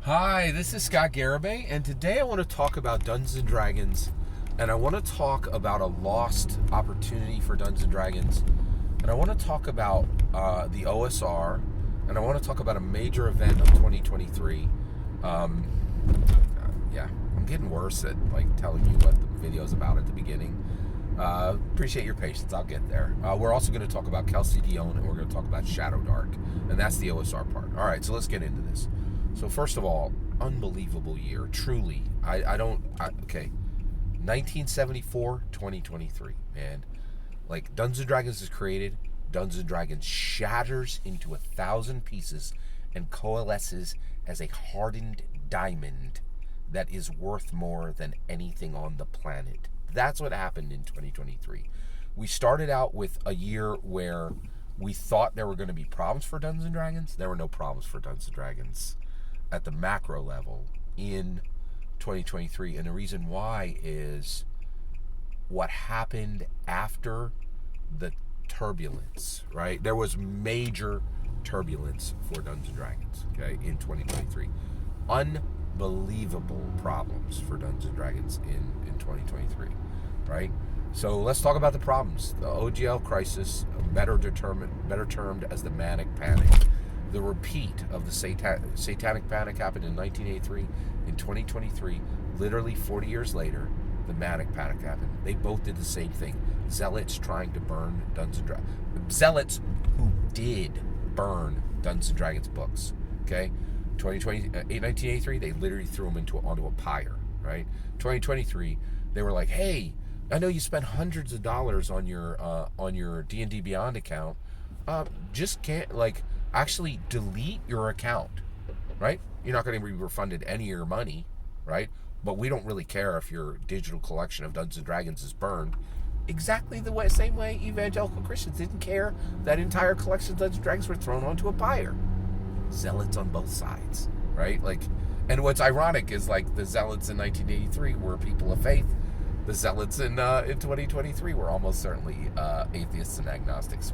Hi, this is Scott Garibay, and today I want to talk about Dungeons & Dragons, and I want to talk about a lost opportunity for Dungeons & Dragons, and I want to talk about the OSR, and I want to talk about a major event of 2023. Yeah, I'm getting worse at telling you what the video's about at the beginning. Appreciate your patience, I'll get there. We're also going to talk about Kelsey, Dionne, and we're going to talk about Shadowdark, and that's the OSR part. All right, so let's get into this. So first of all, unbelievable year, truly. 1974, 2023, man. Like, Dungeons & Dragons is created, Dungeons & Dragons shatters into 1,000 pieces and coalesces as a hardened diamond that is worth more than anything on the planet. That's what happened in 2023. We started out with a year where we thought there were going to be problems for Dungeons & Dragons. There were no problems for Dungeons & Dragons at the macro level in 2023, and the reason why is what happened after the turbulence, right? There was major turbulence for Dungeons & Dragons, okay, in 2023. Unbelievable problems for Dungeons & Dragons in 2023, right? So let's talk about the problems. The OGL crisis, better termed as the Manic Panic. The repeat of the Satanic Panic happened in 1983. In 2023, literally 40 years later, the Manic Panic happened. They both did the same thing. Zealots trying to burn Dungeons & Dragons. Zealots who did burn Dungeons & Dragons books. Okay? 1983, they literally threw them onto a pyre. Right? 2023, they were like, hey, I know you spent hundreds of dollars on your D&D Beyond account. Just can't, actually delete your account, right? You're not going to be refunded any of your money, right? But we don't really care if your digital collection of Dungeons & Dragons is burned. Exactly the same way evangelical Christians didn't care that entire collection of Dungeons & Dragons were thrown onto a pyre. Zealots on both sides, right? And what's ironic is the zealots in 1983 were people of faith. The zealots in 2023 were almost certainly atheists and agnostics.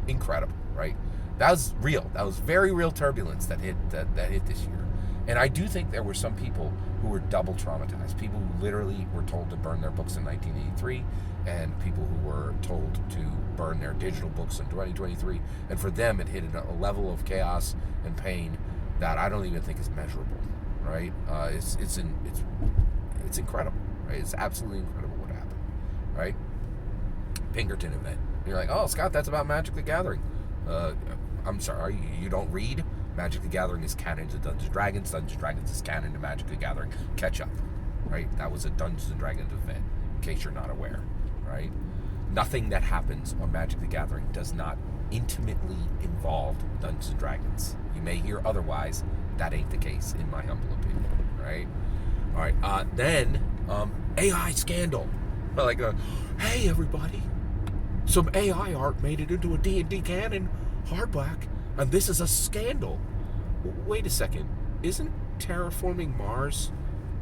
Incredible, right? That was real. That was very real turbulence that hit this year. And I do think there were some people who were double traumatized. People who literally were told to burn their books in 1983, and people who were told to burn their digital books in 2023. And for them, it hit a level of chaos and pain that I don't even think is measurable. Right? It's incredible. Right? It's absolutely incredible what happened. Right? Pinkerton event. You're like, oh, Scott, that's about Magic the Gathering. I'm sorry, you don't read? Magic the Gathering is canon to Dungeons & Dragons. Dungeons & Dragons is canon to Magic the Gathering. Catch up, right? That was a Dungeons & Dragons event, in case you're not aware, right? Nothing that happens on Magic the Gathering does not intimately involve Dungeons & Dragons. You may hear otherwise. That ain't the case, in my humble opinion, right? All right, then AI scandal. Hey, everybody. Some AI art made it into a D&D canon hardback, and this is a scandal. Wait a second. Isn't Terraforming Mars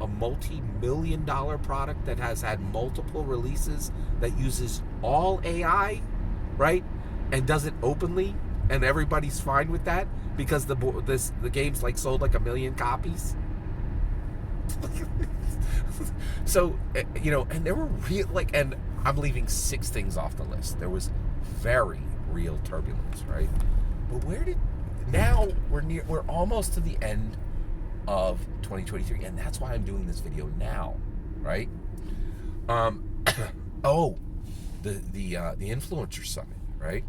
a multi-million-dollar product that has had multiple releases that uses all AI, right? And does it openly, and everybody's fine with that because the game's sold 1 million copies? So, and there were real, and I'm leaving 6 things off the list. There was very real turbulence, right? But now we're almost to the end of 2023, and that's why I'm doing this video now, right? The Influencer Summit, right?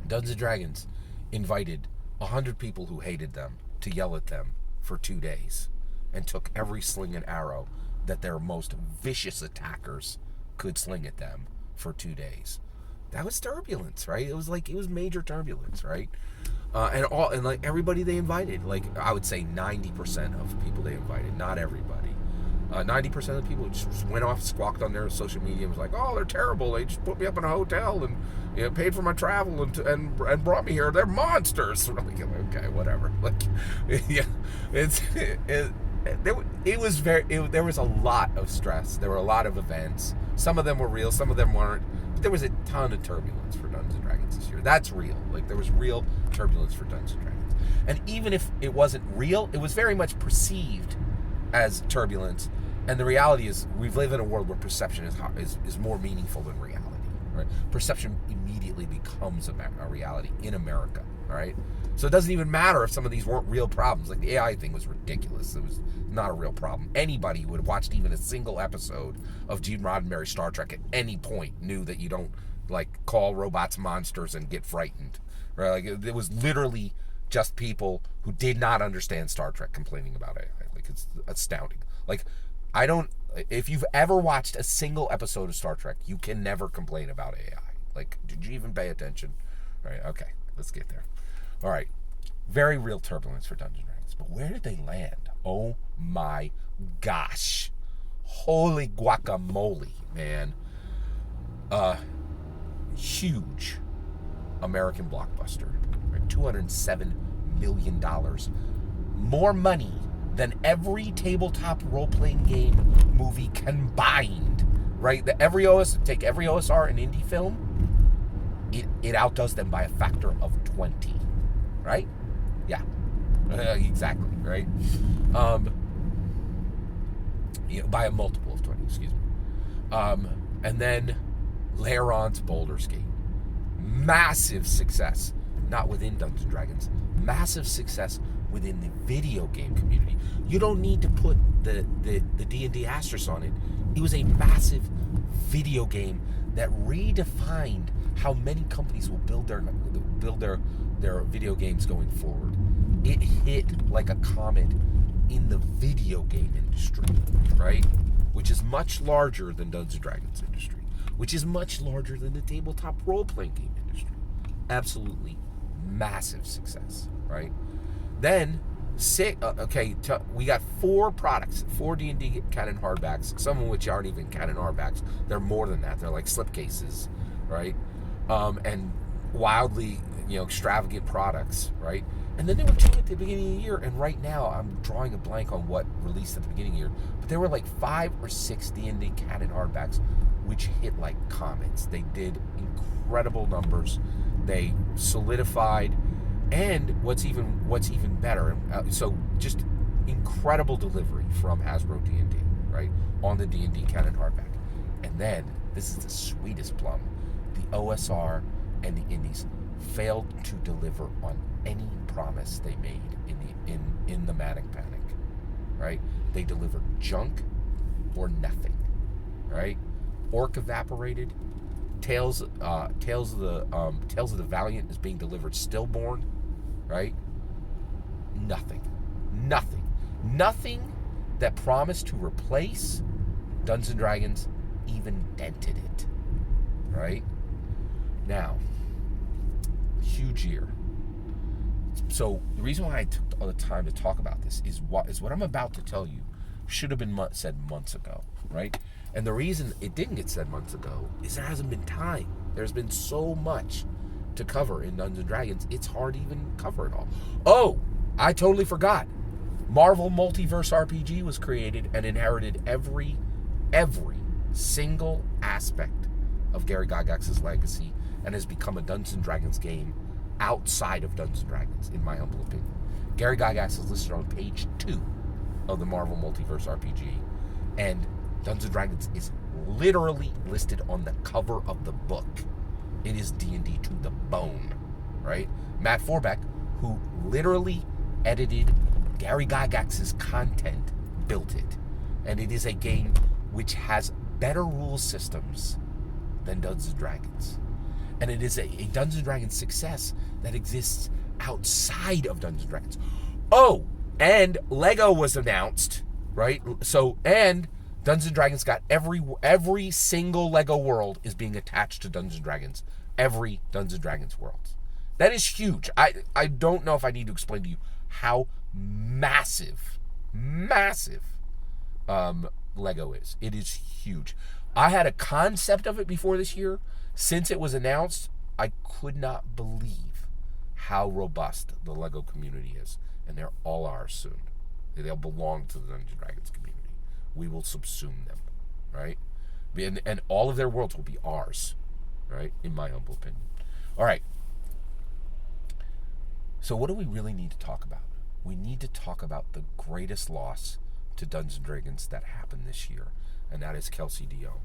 Dungeons & Dragons invited 100 people who hated them to yell at them for 2 days, and took every sling and arrow that their most vicious attackers could sling at them for 2 days. That was turbulence, right? It was major turbulence, right? And everybody they invited, I would say 90% of the people they invited, not everybody. 90% of the people just went off, squawked on their social media, and was like, "Oh, they're terrible. They just put me up in a hotel and paid for my travel and brought me here. They're monsters." Okay, whatever. Yeah, there was a lot of stress. There were a lot of events. Some of them were real, some of them weren't. But there was a ton of turbulence for Dungeons & Dragons this year. That's real. There was real turbulence for Dungeons & Dragons. And even if it wasn't real, it was very much perceived as turbulence. And the reality is, we live in a world where perception is more meaningful than reality. Right? Perception immediately becomes a reality in America. All right. So it doesn't even matter if some of these weren't real problems. Like the AI thing was ridiculous. It was not a real problem. Anybody who had watched even a single episode of Gene Roddenberry's Star Trek at any point knew that you don't like call robots monsters and get frightened. Right? Like it was literally just people who did not understand Star Trek complaining about it. Like it's astounding. Like if you've ever watched a single episode of Star Trek, you can never complain about AI. Like, did you even pay attention? Right, okay, let's get there. All right, very real turbulence for Dungeons & Dragons. But where did they land? Oh my gosh. Holy guacamole, man. Huge American blockbuster. Right? $207 million. More money than every tabletop role-playing game movie combined, right? Take every OSR and indie film, it outdoes them by a factor of 20, right? Yeah, exactly, right? By a multiple of 20, excuse me. And then layer on to Baldur's Gate. Massive success, not within Dungeons & Dragons, massive success within the video game community. You don't need to put the D&D asterisk on it. It was a massive video game that redefined how many companies will build their video games going forward. It hit like a comet in the video game industry, right? Which is much larger than Dungeons & Dragons industry, which is much larger than the tabletop role-playing game industry. Absolutely massive success, right? Then, we got 4 products, 4 D&D canon hardbacks, some of which aren't even canon hardbacks. They're more than that. They're like slipcases, right? And wildly, extravagant products, right? And then there were 2 at the beginning of the year, and right now I'm drawing a blank on what released at the beginning of the year. But there were like 5 or 6 D&D canon hardbacks, which hit like comets. They did incredible numbers. They solidified. And what's even better, so just incredible delivery from Hasbro D&D, right, on the D&D canon hardback. And then, this is the sweetest plum, the OSR and the indies failed to deliver on any promise they made in the Manic Panic, right? They delivered junk or nothing, right? Orc Evaporated, Tales of the Valiant is being delivered stillborn, right? Nothing that promised to replace Dungeons & Dragons even dented it, right? Now, huge year. So the reason why I took all the time to talk about this is what I'm about to tell you should have been said months ago, right? And the reason it didn't get said months ago is there hasn't been time. There's been so much to cover in Dungeons & Dragons, it's hard to even cover it all. Oh, I totally forgot. Marvel Multiverse RPG was created and inherited every single aspect of Gary Gygax's legacy and has become a Dungeons & Dragons game outside of Dungeons & Dragons, in my humble opinion. Gary Gygax is listed on page 2 of the Marvel Multiverse RPG, and Dungeons & Dragons is literally listed on the cover of the book. It is D&D to the bone, right? Matt Forbeck, who literally edited Gary Gygax's content, built it. And it is a game which has better rule systems than Dungeons & Dragons. And it is a Dungeons & Dragons success that exists outside of Dungeons & Dragons. Oh, and Lego was announced, right? So, and Dungeons & Dragons got every single Lego world is being attached to Dungeons & Dragons. Every Dungeons & Dragons world. That is huge. I don't know if I need to explain to you how massive Lego is. It is huge. I had a concept of it before this year. Since it was announced, I could not believe how robust the Lego community is. And they're all ours soon. They'll belong to the Dungeons & Dragons community. We will subsume them, right? And all of their worlds will be ours, right? In my humble opinion. All right. So what do we really need to talk about? We need to talk about the greatest loss to Dungeons & Dragons that happened this year, and that is Kelsey Dionne.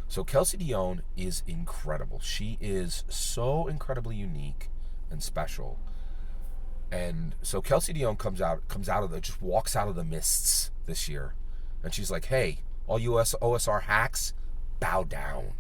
So Kelsey Dionne is incredible. She is so incredibly unique and special. And so Kelsey Dionne just walks out of the mists this year, and she's like, hey, all you OSR hacks, bow down,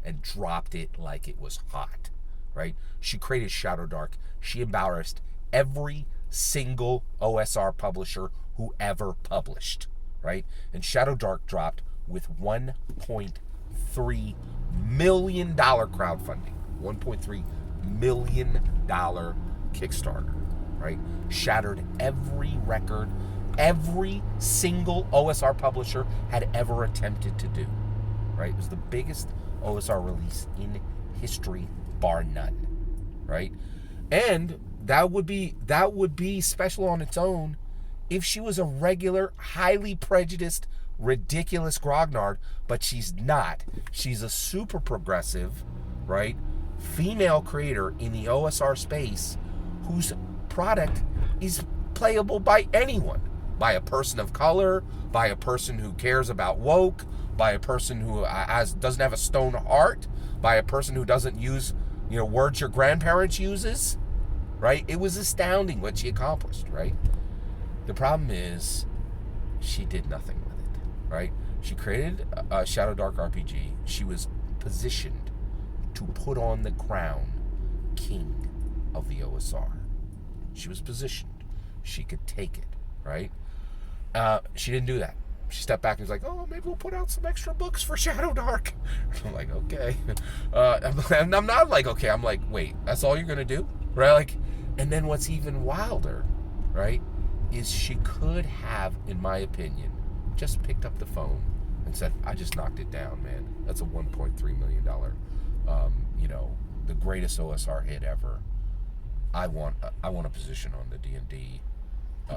and dropped it like it was hot, right? She created Shadowdark. She embarrassed every single OSR publisher who ever published, right? And Shadowdark dropped with $1.3 million crowdfunding, $1.3 million Kickstarter, right? Shattered every record every single OSR publisher had ever attempted to do, right? It was the biggest OSR release in history, bar none, right? And that would be special on its own if she was a regular, highly prejudiced, ridiculous grognard, but she's not. She's a super progressive, right, female creator in the OSR space whose product is playable by anyone, by a person of color, by a person who cares about woke, by a person who doesn't have a stone heart, by a person who doesn't use, words your grandparents uses, right? It was astounding what she accomplished, right? The problem is she did nothing with it, right? She created a Shadowdark RPG. She was positioned to put on the crown king of the OSR. She was positioned. She could take it, right? She didn't do that. She stepped back and was like, oh, maybe we'll put out some extra books for Shadowdark. I'm like, okay. I'm not like, okay. I'm like, wait, that's all you're going to do? Right? Like, and then what's even wilder, right, is she could have, in my opinion, just picked up the phone and said, I just knocked it down, man. That's a $1.3 million, the greatest OSR hit ever. I want a position on the D&D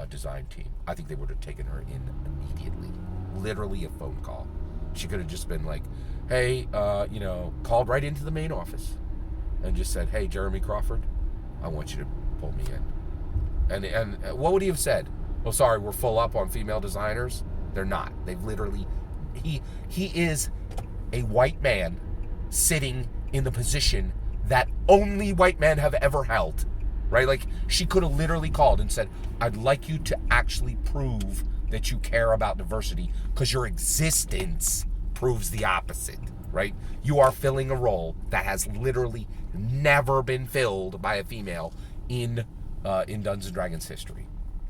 design team. I think they would have taken her in immediately. Literally a phone call. She could have just been like, hey, called right into the main office and just said, hey, Jeremy Crawford, I want you to pull me in. And what would he have said? Oh, sorry, we're full up on female designers. They're not. They've literally, he is a white man sitting in the position that only white men have ever held. Right? Like, she could have literally called and said, I'd like you to actually prove that you care about diversity because your existence proves the opposite, right? You are filling a role that has literally never been filled by a female in Dungeons & Dragons history.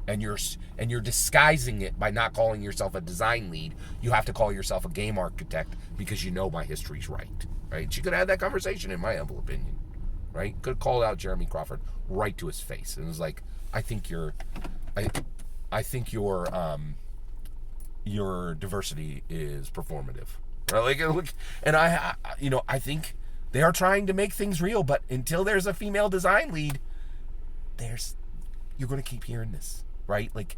And you're disguising it by not calling yourself a design lead. You have to call yourself a game architect because you know my history's right? She could have had that conversation, in my humble opinion. Right? Could have called out Jeremy Crawford right to his face and was like, I think your diversity is performative. Right? Like, and I think they are trying to make things real, but until there's a female design lead, you're going to keep hearing this, right? Like,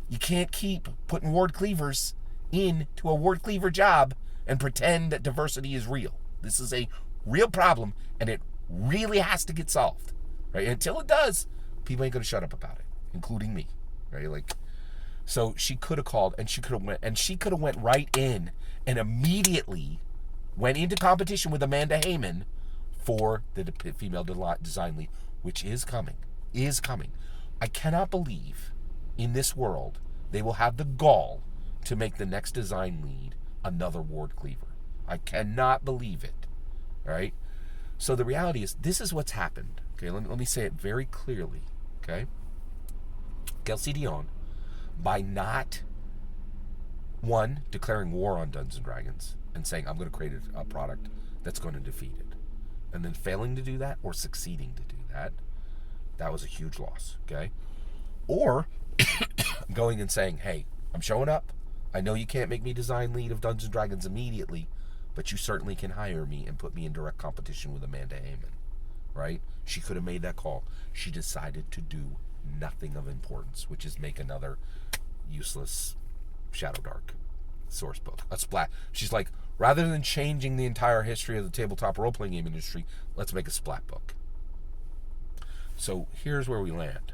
you can't keep putting ward cleavers into a ward cleaver job and pretend that diversity is real. This is a real problem, and it really has to get solved, right? Until it does, people ain't gonna shut up about it, including me, right? Like, so she could have called, and she could have went right in and immediately went into competition with Amanda Heyman for the female design lead, which is coming. I cannot believe in this world they will have the gall to make the next design lead another ward cleaver. I cannot believe it, all right? So the reality is, this is what's happened. Okay, let me say it very clearly. Okay, Kelsey Dionne, by not declaring war on Dungeons and Dragons and saying I'm going to create a product that's going to defeat it, and then failing to do that or succeeding to do that, that was a huge loss. Okay, or going and saying, hey, I'm showing up. I know you can't make me design lead of Dungeons and Dragons immediately, but you certainly can hire me and put me in direct competition with Amanda Heyman, right? She could have made that call. She decided to do nothing of importance, which is make another useless Shadowdark source book. A splat. She's like, rather than changing the entire history of the tabletop role-playing game industry, let's make a splat book. So here's where we land.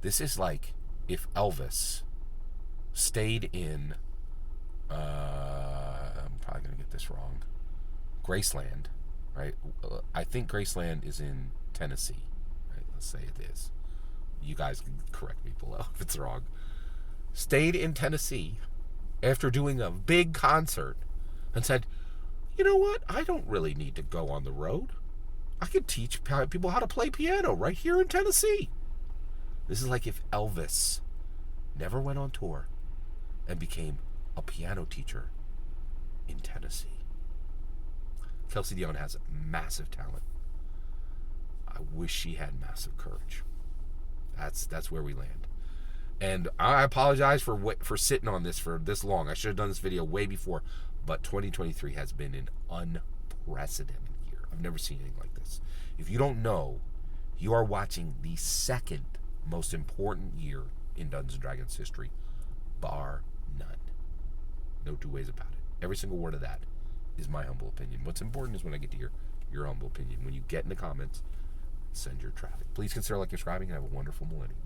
This is like if Elvis stayed in, I'm probably going to get this wrong, Graceland, right? I think Graceland is in Tennessee, right? Let's say it is. You guys can correct me below if it's wrong. Stayed in Tennessee after doing a big concert and said, you know what? I don't really need to go on the road. I could teach people how to play piano right here in Tennessee. This is like if Elvis never went on tour and became a piano teacher in Tennessee. Kelsey Dionne has massive talent. I wish she had massive courage. That's where we land. And I apologize for sitting on this for this long. I should have done this video way before. But 2023 has been an unprecedented year. I've never seen anything like this. If you don't know, you are watching the second most important year in Dungeons & Dragons history, bar none. No two ways about it. Every single word of that is my humble opinion. What's important is when I get to hear your humble opinion. When you get in the comments, send your traffic. Please consider liking, subscribing, and have a wonderful millennium.